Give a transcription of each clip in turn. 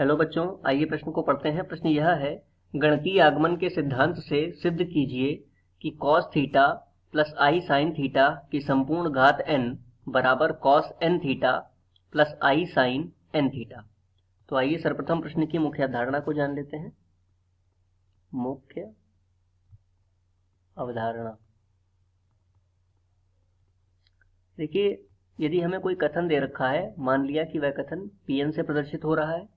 Hello बच्चों, आइए प्रश्न को पढ़ते हैं। प्रश्न यह है, गणितीय आगमन के सिद्धांत से सिद्ध कीजिए कि cos थीटा प्लस आई साइन थीटा की संपूर्ण घात n बराबर cos n थीटा प्लस आई साइन n थीटा। तो आइए सर्वप्रथम प्रश्न की मुख्य अवधारणा को जान लेते हैं। मुख्य अवधारणा देखिए, यदि हमें कोई कथन दे रखा है, मान लिया कि वह कथन Pn से प्रदर्शित हो रहा है,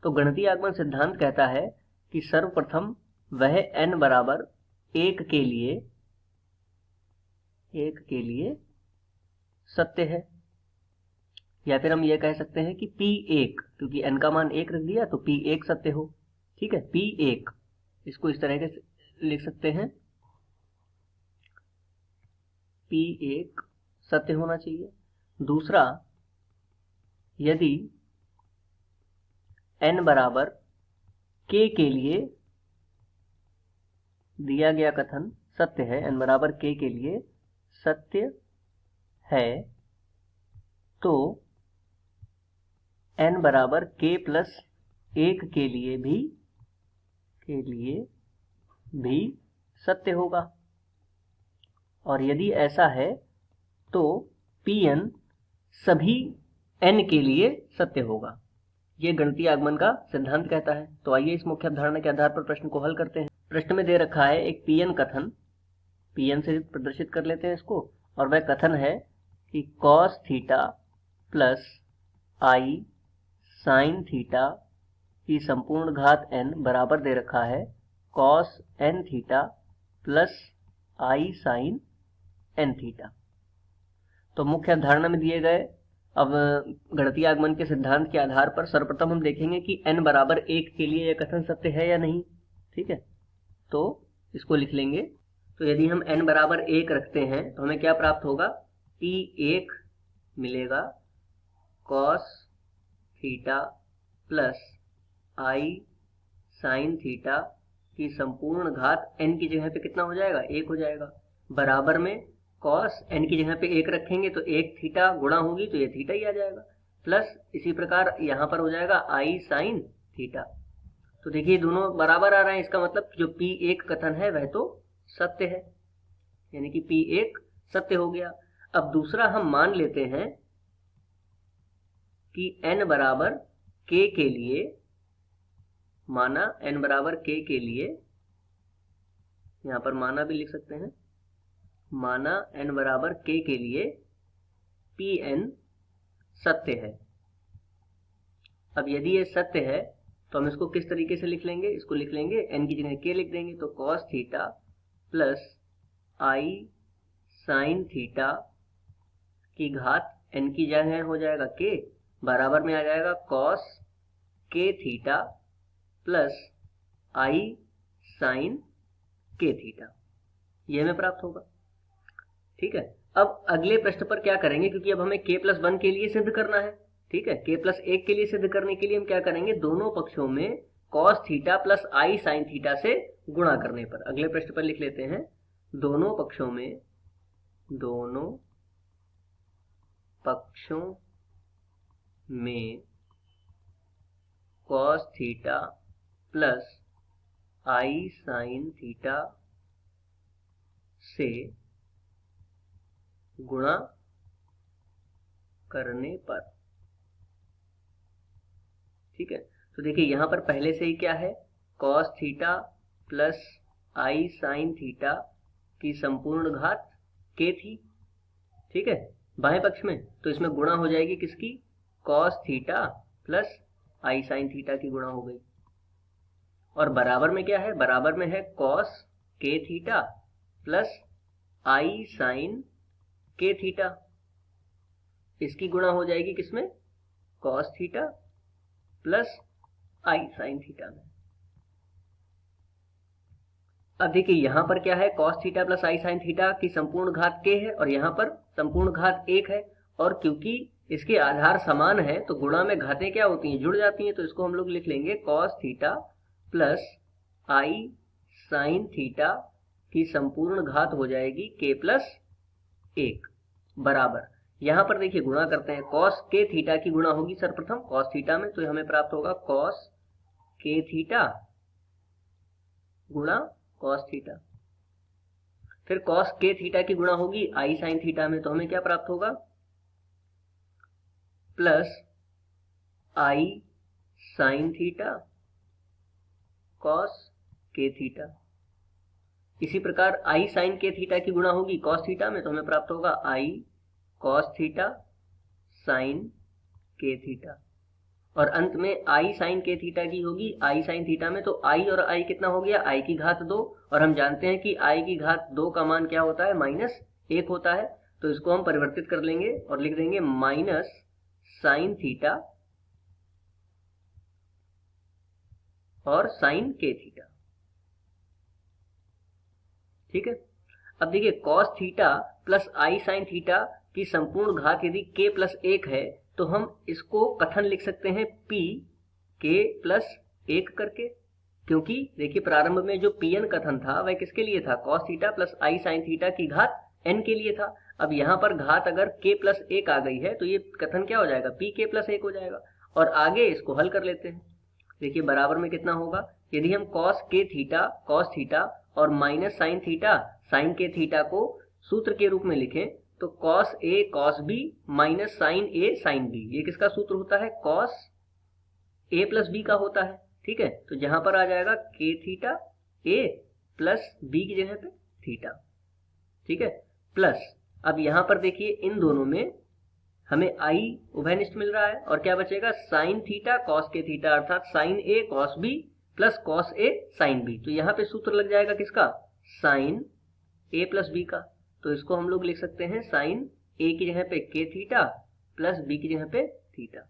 तो गणितीय आगमन सिद्धांत कहता है कि सर्वप्रथम वह n बराबर एक के लिए सत्य है, या फिर हम यह कह सकते हैं कि P1, क्योंकि n का मान 1 रख दिया तो P1 सत्य हो। ठीक है, P1 इसको इस तरह से लिख सकते हैं, P1 सत्य होना चाहिए। दूसरा, यदि n बराबर k के लिए दिया गया कथन सत्य है, n बराबर k के लिए सत्य है, तो n बराबर k प्लस 1 के लिए भी सत्य होगा। और यदि ऐसा है तो Pn सभी n के लिए सत्य होगा। ये गणितीय आगमन का सिद्धांत कहता है। तो आइए इस मुख्य अवधारणा के आधार पर प्रश्न को हल करते हैं। प्रश्न में दे रखा है एक Pn कथन, Pn से प्रदर्शित कर लेते हैं इसको, और वह कथन है कि cos थीटा प्लस आई साइन थीटा की संपूर्ण घात n बराबर दे रखा है cos n थीटा प्लस आई साइन n थीटा। तो मुख्य अवधारणा में दिए गए अब गणितीय आगमन के सिद्धांत के आधार पर सर्वप्रथम हम देखेंगे कि n बराबर 1 के लिए यह कथन सत्य है या नहीं। ठीक है, तो इसको लिख लेंगे। तो यदि हम n बराबर 1 रखते हैं तो हमें क्या प्राप्त होगा, P1 मिलेगा cos थीटा प्लस आई साइन थीटा की संपूर्ण घात n की जगह पे कितना हो जाएगा, 1 हो जाएगा। बराबर में cos n की जगह पे 1 रखेंगे तो 1 थीटा गुणा होगी तो ये थीटा ही आ जाएगा, प्लस इसी प्रकार यहाँ पर हो जाएगा आई साइन थीटा। तो देखिए दोनों बराबर आ रहे हैं, इसका मतलब जो P1 कथन है वह तो सत्य है, यानी कि P1 सत्य हो गया। अब दूसरा हम मान लेते हैं कि n बराबर k के लिए, माना n बराबर k के लिए, यहाँ पर माना भी लिख सकते हैं, माना n बराबर k के लिए Pn सत्य है। अब यदि ये सत्य है तो हम इसको किस तरीके से लिख लेंगे, इसको लिख लेंगे n की जगह k लिख देंगे, तो cos थीटा प्लस आई साइन थीटा की घात n की जगह हो जाएगा k, बराबर में आ जाएगा cos k थीटा प्लस आई साइन k थीटा, ये हमें प्राप्त होगा। ठीक है, अब अगले प्रश्न पर क्या करेंगे, क्योंकि अब हमें k प्लस 1 के लिए सिद्ध करना है। ठीक है, k प्लस 1 के लिए सिद्ध करने के लिए हम क्या करेंगे, दोनों पक्षों में cos थीटा प्लस आई साइन थीटा से गुणा करने पर, अगले प्रश्न पर लिख लेते हैं, दोनों पक्षों में cos थीटा प्लस आई साइन थीटा से गुणा करने पर। ठीक है, तो देखिए यहां पर पहले से ही क्या है, cos थीटा प्लस आई साइन थीटा की संपूर्ण घात k थी। ठीक है, बाएं पक्ष में, तो इसमें गुणा हो जाएगी किसकी, cos थीटा प्लस आई साइन थीटा की गुणा हो गई। और बराबर में क्या है, बराबर में है cos k थीटा प्लस आई साइन k थीटा, इसकी गुणा हो जाएगी किसमें, cos थीटा प्लस आई साइन थीटा में। अब देखिए यहां पर क्या है, cos थीटा प्लस आई साइन थीटा की संपूर्ण घात k है और यहां पर संपूर्ण घात 1 है, और क्योंकि इसके आधार समान है तो गुणा में घातें क्या होती हैं, जुड़ जाती हैं। तो इसको हम लोग लिख लेंगे cos थीटा प्लस आई साइन थीटा की संपूर्ण घात हो जाएगी k प्लस 1, बराबर, यहां पर देखिए गुणा करते हैं, कॉस के थीटा की गुणा होगी सर्वप्रथम कॉस थीटा में, तो हमें प्राप्त होगा कॉस के थीटा गुणा कॉस थीटा। फिर कॉस के थीटा की गुणा होगी आई साइन थीटा में, तो हमें क्या प्राप्त होगा, प्लस आई साइन थीटा कॉस के थीटा। इसी प्रकार आई साइन के थीटा की गुणा होगी कॉस थीटा में, तो हमें प्राप्त होगा आई कॉस थीटा साइन के थीटा। और अंत में आई साइन के थीटा की होगी आई साइन थीटा में, तो आई और आई कितना हो गया, आई की घात 2, और हम जानते हैं कि आई की घात 2 का मान क्या होता है, -1 होता है। तो इसको हम परिवर्तित कर लेंगे और लिख देंगे माइनस साइन थीटा और साइन के थीटा। ठीक है। अब देखिए कॉस थीटा प्लस आई साइन थीटा की संपूर्ण घात यदि k प्लस 1 है, तो हम इसको कथन लिख सकते हैं p k प्लस 1 करके, क्योंकि देखिए प्रारंभ में जो pn कथन था वह किसके लिए था, कॉस थीटा प्लस आई साइन थीटा की घात n के लिए था। अब यहाँ पर घात अगर k प्लस 1 आ गई है तो ये कथन क्या हो जाएगा, p k प्लस 1 हो जाएगा। और आगे इसको हल कर लेते हैं। देखिए बराबर में कितना होगा, यदि हम कॉस के थीटा कॉस थीटा और माइनस साइन थीटा साइन के थीटा को सूत्र के रूप में लिखें, तो cos A cos B minus sign A sine B, ये किसका सूत्र होता है, कॉस ए प्लस बी का होता है। ठीक है, तो जहां पर आ जाएगा के थीटा ए प्लस बी की जगह पे थीटा। ठीक है, प्लस अब यहां पर देखिए इन दोनों में हमें आई उभयनिष्ठ मिल रहा है, और क्या बचेगा, साइन थीटा कॉस के थीटा, अर्थात sign A cos B plus cos A sine B. तो यहाँ पे सूत्र लग जाएगा किसका, साइन ए प्लस बी का। तो इसको हम लोग लिख सकते हैं साइन ए की जगह पे के थीटा प्लस बी की जगह पे थीटा,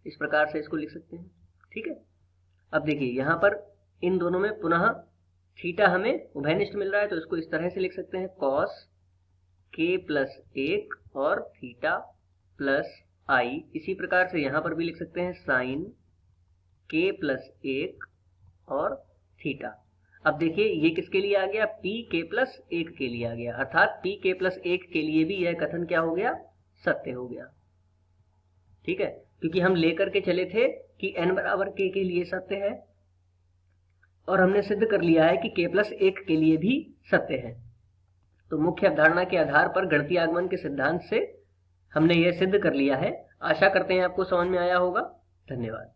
इस प्रकार से इसको लिख सकते हैं। ठीक है, अब देखिए यहाँ पर इन दोनों में पुनः थीटा हमें उभयनिष्ठ मिल रहा है, तो इसको इस तरह से लिख सकते हैं कॉस के प्लस 1 और थीटा प्लस आई। इसी प्रकार से यहाँ पर भी लिख सकते हैं साइन के प्लस 1 और थीटा। अब देखिए ये किसके लिए आ गया, पी के प्लस 1 के लिए आ गया, अर्थात पी के प्लस 1 के लिए भी यह कथन क्या हो गया, सत्य हो गया। ठीक है, क्योंकि हम लेकर के चले थे कि n बराबर k के लिए सत्य है, और हमने सिद्ध कर लिया है कि k प्लस 1 के लिए भी सत्य है। तो मुख्य अवधारणा के आधार पर गणितीय आगमन के सिद्धांत से हमने यह सिद्ध कर लिया है। आशा करते हैं आपको समझ में आया होगा। धन्यवाद।